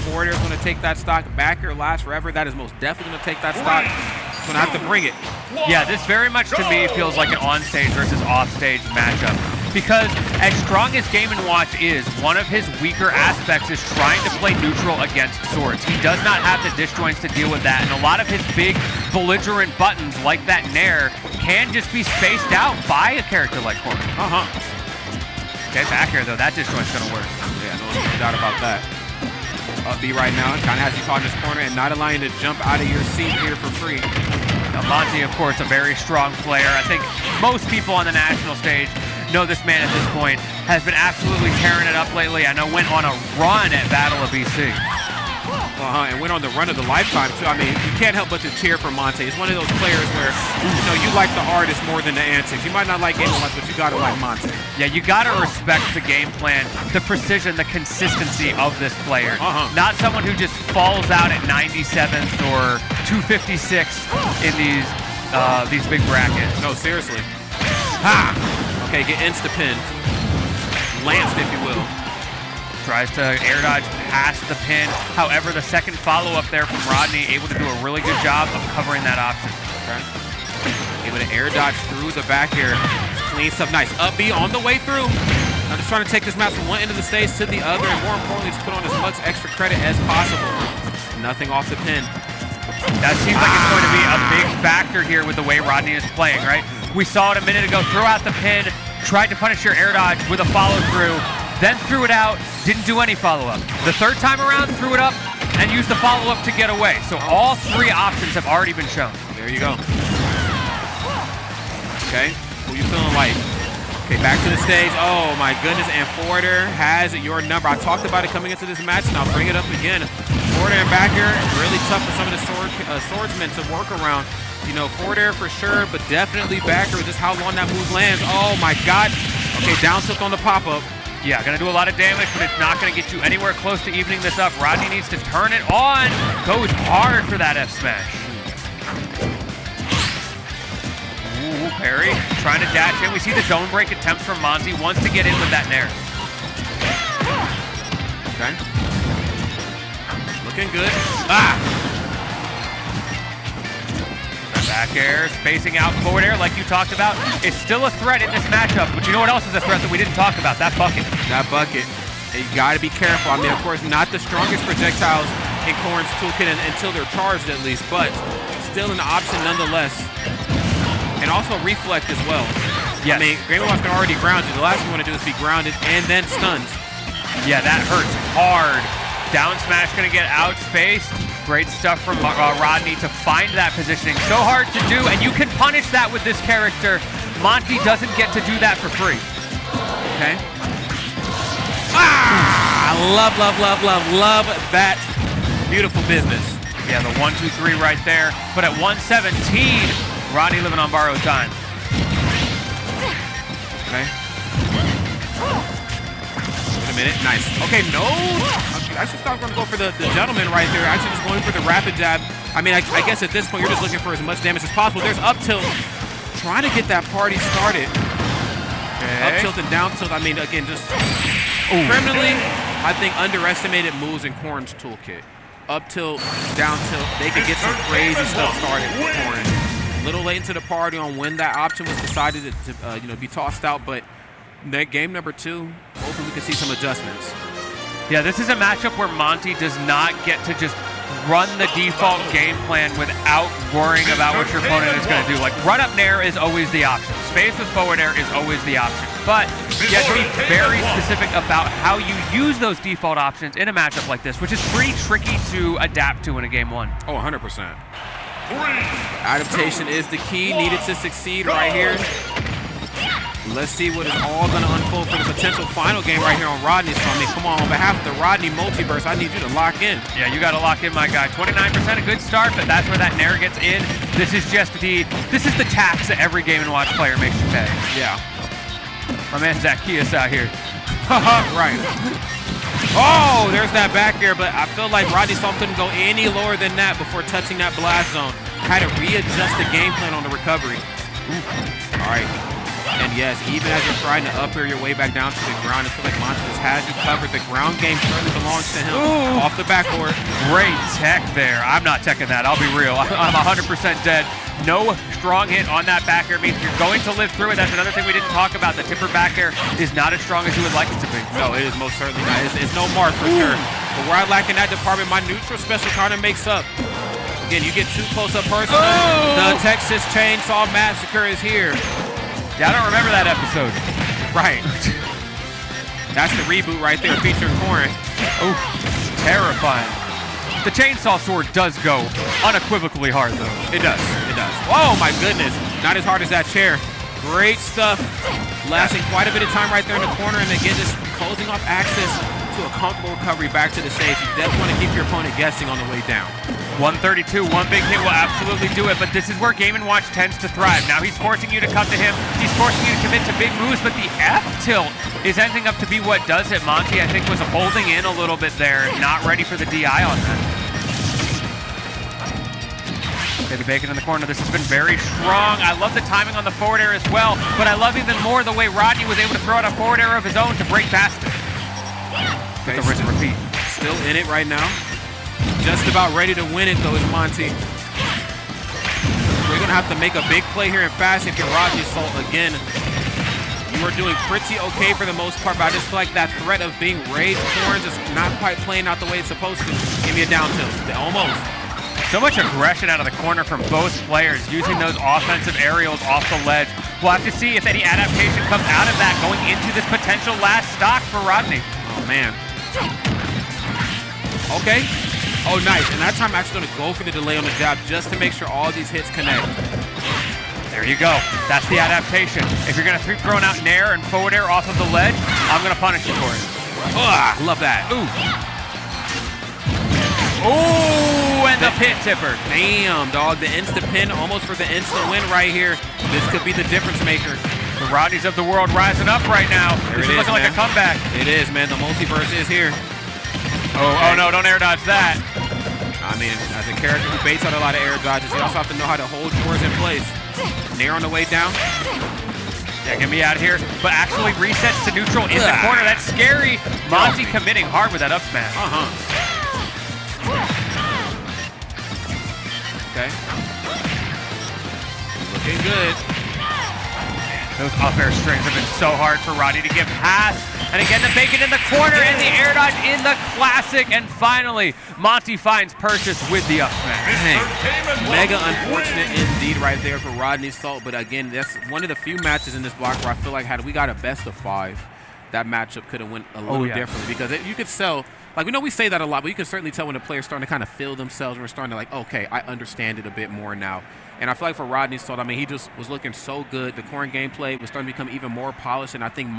Forward air is going to take that stock. Back air lasts forever. That is most definitely going to take that stock. He's going to have to bring it. Yeah, this very much to me feels like an on-stage versus off-stage matchup. Because as strong as Game & Watch is, one of his weaker aspects is trying to play neutral against swords. He does not have the disjoints to deal with that, and a lot of his big belligerent buttons like that Nair can just be spaced out by a character like Corrin. Okay, back air though, that disjoint's gonna work. Yeah, no doubt about that. Up B right now, kind of has you caught in this corner and not allowing you to jump out of your seat here for free. Now, Monte, of course, a very strong player. I think most people on the national stage know this man at this point. Has been absolutely tearing it up lately. I know went on a run at Battle of BC. And went on the run of the lifetime too. I mean, you can't help but to cheer for Monte. He's one of those players where, you know, you like the artist more than the antics. You might not like Game & Watch, but you gotta like Monte. Yeah, you gotta respect the game plan, the precision, the consistency of this player. Not someone who just falls out at 97th or 256 in these big brackets. No, seriously. Ha! Okay, get insta-pinned. Lanced, if you will. Tries to air dodge past the pin. However, the second follow-up there from Rodney, able to do a really good job of covering that option. Okay. Able to air dodge through the back air. Clean stuff, nice. Up B on the way through. I'm just trying to take this match from one end of the stage to the other, and more importantly, just put on as much extra credit as possible. Nothing off the pin. That seems like it's going to be a big factor here with the way Rodney is playing, right? We saw it a minute ago, throw out the pin, tried to punish your air dodge with a follow-through, then threw it out, didn't do any follow-up. The third time around, threw it up, and used the follow-up to get away. So all three options have already been shown. There you go. Okay, who you feeling like? Okay, back to the stage. Oh my goodness, and forward air has your number. I talked about it coming into this match, and I'll bring it up again. Forward air and back air, really tough for some of the swordsmen to work around. You know, forward air for sure, but definitely back air, just how long that move lands. Oh my God. Okay, down tilt on the pop-up. Yeah, gonna do a lot of damage, but it's not gonna get you anywhere close to evening this up. Rodney needs to turn it on. Goes hard for that F smash. Ooh, parry. Trying to dash in. We see the zone break attempts from Monte. Wants to get in with that Nair. Okay. Looking good. Ah! Back air, spacing out forward air like you talked about. It's still a threat in this matchup, but you know what else is a threat that we didn't talk about? That bucket. That bucket. You gotta be careful. I mean, of course, not the strongest projectiles in Corrin's toolkit until they're charged at least, but still an option nonetheless. And also reflect as well. Yes. I mean, Game & Watch can already ground you. The last thing you want to do is be grounded and then stunned. Yeah, that hurts hard. Down smash gonna get outspaced. Great stuff from Rodney to find that positioning. So hard to do, and you can punish that with this character. Monte doesn't get to do that for free. Okay. Ah! Love that beautiful business. Yeah, the 1-2-3 right there. But at 117, Rodney living on borrowed time. Okay. Wait a minute. Nice. Okay, no. I should stop going to go for the gentleman right there. Actually just going for the rapid jab. I mean, I guess at this point, you're just looking for as much damage as possible. There's up tilt. Trying to get that party started. Okay. Up tilt and down tilt. I mean, again, just criminally, I think, underestimated moves in Corrin's toolkit. Up tilt, down tilt. They could get some crazy stuff started with Corrin. A little late into the party on when that option was decided to be tossed out, but game number 2, hopefully we can see some adjustments. Yeah, this is a matchup where Monte does not get to just run the default game plan without worrying about what your opponent is going to do. Like, run-up Nair is always the option. Space with forward air is always the option. But you have to be very specific about how you use those default options in a matchup like this, which is pretty tricky to adapt to in a game 1. Oh, 100%. Adaptation is the key, needed to succeed right here. Let's see what is all going to unfold for the potential final game right here on Rodney. So, I mean, come on behalf of the Rodney multiverse, I need you to lock in. Yeah, you got to lock in, my guy. 29%, a good start, but that's where that Nair gets in. This is the tax that every Game & Watch player makes you pay. Yeah. My man Zacchaeus out here. Right. Oh, there's that back air, but I feel like Rodney Salt couldn't go any lower than that before touching that blast zone. Had to readjust the game plan on the recovery. All right. And yes, even as you're trying to up air your way back down to the ground, I feel like Monte just has you covered. The ground game certainly belongs to him. Ooh. Off the backboard. Great tech there. I'm not teching that. I'll be real. I'm 100% dead. No strong hit on that back air means you're going to live through it. That's another thing we didn't talk about. The tipper back air is not as strong as you would like it to be. No, it is most certainly not. It's no mark for sure. But where I lack in that department, my neutral special kind of makes up. Again, you get too close up personal. The Texas Chainsaw Massacre is here. Yeah, I don't remember that episode. Right. That's the reboot right there featuring Corrin. Oh, terrifying. The chainsaw sword does go unequivocally hard, though. It does. It does. Oh, my goodness. Not as hard as that chair. Great stuff. Lasting quite a bit of time right there in the corner. And again, just closing off access to a comfortable recovery back to the stage. You definitely want to keep your opponent guessing on the way down. 132, one big hit will absolutely do it, but this is where Game & Watch tends to thrive. Now he's forcing you to come to him. He's forcing you to commit to big moves, but the F-tilt is ending up to be what does it. Monte, I think, was holding in a little bit there, not ready for the DI on that. Baby Bacon in the corner. This has been very strong. I love the timing on the forward air as well, but I love even more the way Rodney was able to throw out a forward air of his own to break past it. Okay, the rinse and repeat. Still in it right now. Just about ready to win it, though, is Monte. We're going to have to make a big play here and fast if you're Rodnysalt again. You are doing pretty okay for the most part, but I just feel like that threat of being raised, Corrin just not quite playing out the way it's supposed to. Give me a down tilt. Almost. So much aggression out of the corner from both players, using those offensive aerials off the ledge. We'll have to see if any adaptation comes out of that going into this potential last stock for Rodney. Oh, man. Okay. Oh, nice. And that time I'm actually going to go for the delay on the jab just to make sure all these hits connect. There you go. That's the adaptation. If you're going to keep throwing out nair and forward air off of the ledge, I'm going to punish you for it. Ah, love that. Ooh. Ooh, and the pin tipper. Damn, dog. The instant pin almost for the instant win right here. This could be the difference maker. The Rodneys of the world rising up right now. This is looking like a comeback. It is, man. The multiverse is here. Oh no, don't air dodge that. I mean, as a character who baits out a lot of air dodges, you also have to know how to hold yours in place. Nair on the way down. Yeah, get me out of here. But actually resets to neutral in the corner. That's scary. Monte committing hard with that up smash. Okay. Looking good. Those up air strings have been so hard for Rodney to get past. And again, the bacon in the corner and the air dodge in the classic. And finally, Monte finds Persis with the up smash. Mega unfortunate indeed right there for Rodnysalt. But again, that's one of the few matches in this block where I feel like had we got a best of 5, that matchup could have went a little differently. Because you could sell, like we know we say that a lot, but you can certainly tell when the player's starting to kind of feel themselves and we're starting to like, okay, I understand it a bit more now. And I feel like for Rodnysalt, I mean, he just was looking so good. The Corrin gameplay was starting to become even more polished, and I think